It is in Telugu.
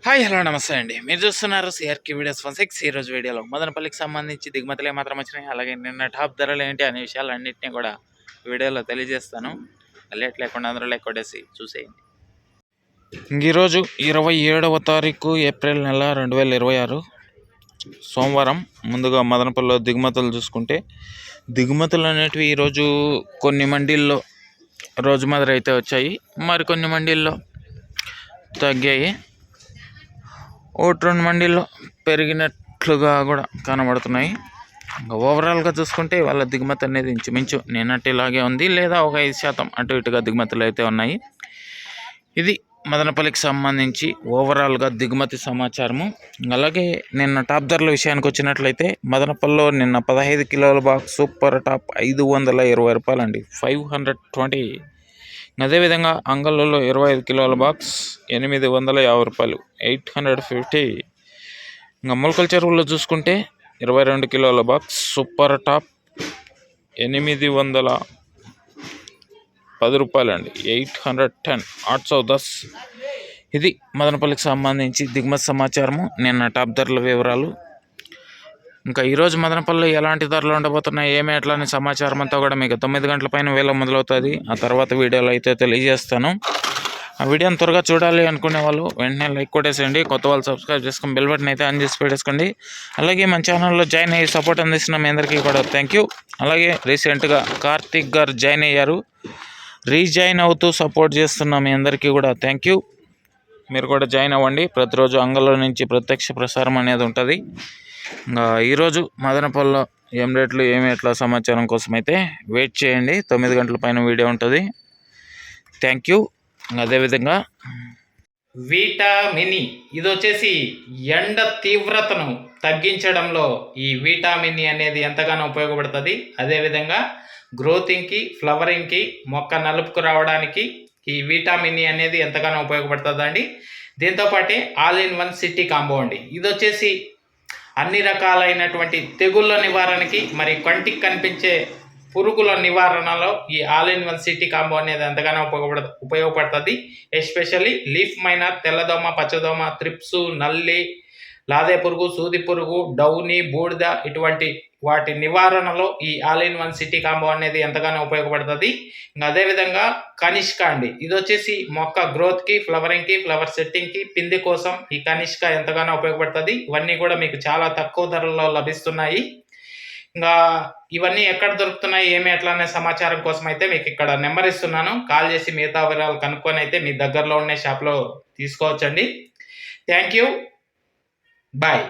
హాయ్ హలో నమస్తే అండి. మీరు చూస్తున్నారు సిఆర్‌కే వీడియోస్ 16. ఈరోజు వీడియోలో మదనపల్లికి సంబంధించి దిగుమతులు ఏమాత్రం వచ్చినాయి, అలాగే నిన్న టాప్ ధరలు ఏంటి అనే విషయాలన్నింటినీ కూడా వీడియోలో తెలియజేస్తాను. లేట్ లేకుండా అందరూ లైక్ కొట్టేసి చూసేయండి. ఈరోజు 27వ తారీఖు ఏప్రిల్ నెల 2026 సోమవారం. ముందుగా మదనపల్లిలో దిగుమతులు చూసుకుంటే దిగుమతులు అనేటివి ఈరోజు కొన్ని మండీల్లో రోజు మాదిరి అయితే వచ్చాయి, మరికొన్ని మండీల్లో తగ్గాయి. ఒకటి రెండు మండీల్లో పెరిగినట్లుగా కూడా కనబడుతున్నాయి. ఇంకా ఓవరాల్గా చూసుకుంటే వాళ్ళ దిగుమతి అనేది ఇంచుమించు నిన్నటిలాగే ఉంది, లేదా ఒక 5% అటు ఇటుగా దిగుమతులు అయితే ఉన్నాయి. ఇది మదనపల్లికి సంబంధించి ఓవరాల్గా దిగుమతి సమాచారము. అలాగే నిన్న టాప్ ధరల విషయానికి వచ్చినట్లయితే మదనపల్లిలో నిన్న 15 కిలోల బాక్స్ సూపర్ టాప్ 520 రూపాయలండి, 520. అదేవిధంగా అంగళ్ళలో 25 కిలోల బాక్స్ 850 రూపాయలు, 850. ఇంకా ములకల చెరువుల్లో చూసుకుంటే 22 కిలోల బాక్స్ సూపర్ టాప్ 810 రూపాయలండి, 810, 810. ఇది మదనపల్లికి సంబంధించి దిగుమతి సమాచారము, నిన్న టాప్ ధరల వివరాలు. ఇంకా ఈరోజు మదనపల్లిలో ఎలాంటి ధరలు ఉండబోతున్నాయి, ఏమి ఎట్లా అనే సమాచారం అంతా కూడా మీకు 9 గంటల పైన వేళ మొదలవుతుంది. ఆ తర్వాత వీడియోలో అయితే తెలియజేస్తాను. ఆ వీడియోని త్వరగా చూడాలి అనుకునే వాళ్ళు వెంటనే లైక్ కొట్టేసేయండి. కొత్త వాళ్ళు సబ్స్క్రైబ్ చేసుకొని బెల్ బటన్ అయితే ఆన్ చేసి పెట్టేసుకోండి. అలాగే మన ఛానల్లో జాయిన్ అయ్యి సపోర్ట్ అందిస్తున్న మీ అందరికీ కూడా థ్యాంక్ యూ. అలాగే రీసెంట్గా కార్తిక్ గారు జాయిన్ అయ్యారు, రీజాయిన్ అవుతూ సపోర్ట్ చేస్తున్న మీ అందరికీ కూడా థ్యాంక్ యూ. మీరు కూడా జాయిన్ అవ్వండి. ప్రతిరోజు అంగల్లో నుంచి ప్రత్యక్ష ప్రసారం అనేది ఉంటుంది. ఇంకా ఈరోజు మదనపల్లిలో ఏం రేట్లు ఏమి ఎట్లా సమాచారం కోసం అయితే వెయిట్ చేయండి. 9 గంటల పైన వీడియో ఉంటుంది. Thank you. అదేవిధంగా విటామిని ఇది వచ్చేసి ఎండ తీవ్రతను తగ్గించడంలో ఈ విటామిన్ అనేది ఎంతగానో ఉపయోగపడుతుంది. అదేవిధంగా గ్రోతింగ్కి, ఫ్లవరింగ్కి, మొక్క నలుపుకు రావడానికి ఈ విటామిన్ అనేది ఎంతగానో ఉపయోగపడుతుంది అండి. దీంతోపాటే all in one city combo అండి. ఇది వచ్చేసి అన్ని రకాలైనటువంటి తెగుళ్ళ నివారణకి, మరి కంటికి కనిపించే పురుగుల నివారణలో ఈ all in one city combo అనేది ఎంతగానో ఉపయోగపడుతుంది. ఎస్పెషల్లీ లీఫ్ మైనర్, తెల్లదోమ, పచ్చదోమ, త్రిప్సు, నల్లి, లాదే పురుగు, సూది పురుగు, డౌని, బూడిద ఇటువంటి వాటి నివారణలో ఈ all in one city combo అనేది ఎంతగానో ఉపయోగపడుతుంది. ఇంకా అదేవిధంగా కనిష్క అండి, ఇది వచ్చేసి మొక్క గ్రోత్కి, ఫ్లవరింగ్కి, ఫ్లవర్ సెట్టింగ్కి, పిండి కోసం ఈ కనిష్క ఎంతగానో ఉపయోగపడుతుంది. ఇవన్నీ కూడా మీకు చాలా తక్కువ ధరల్లో లభిస్తున్నాయి. ఇంకా ఇవన్నీ ఎక్కడ దొరుకుతున్నాయి, ఏమి ఎట్లా అనే సమాచారం కోసం అయితే మీకు ఇక్కడ నెంబర్ ఇస్తున్నాను. కాల్ చేసి మిగతా వివరాలు కనుక్కొని అయితే మీ దగ్గరలో ఉండే షాప్లో తీసుకోవచ్చండి. Thank you. బాయ్.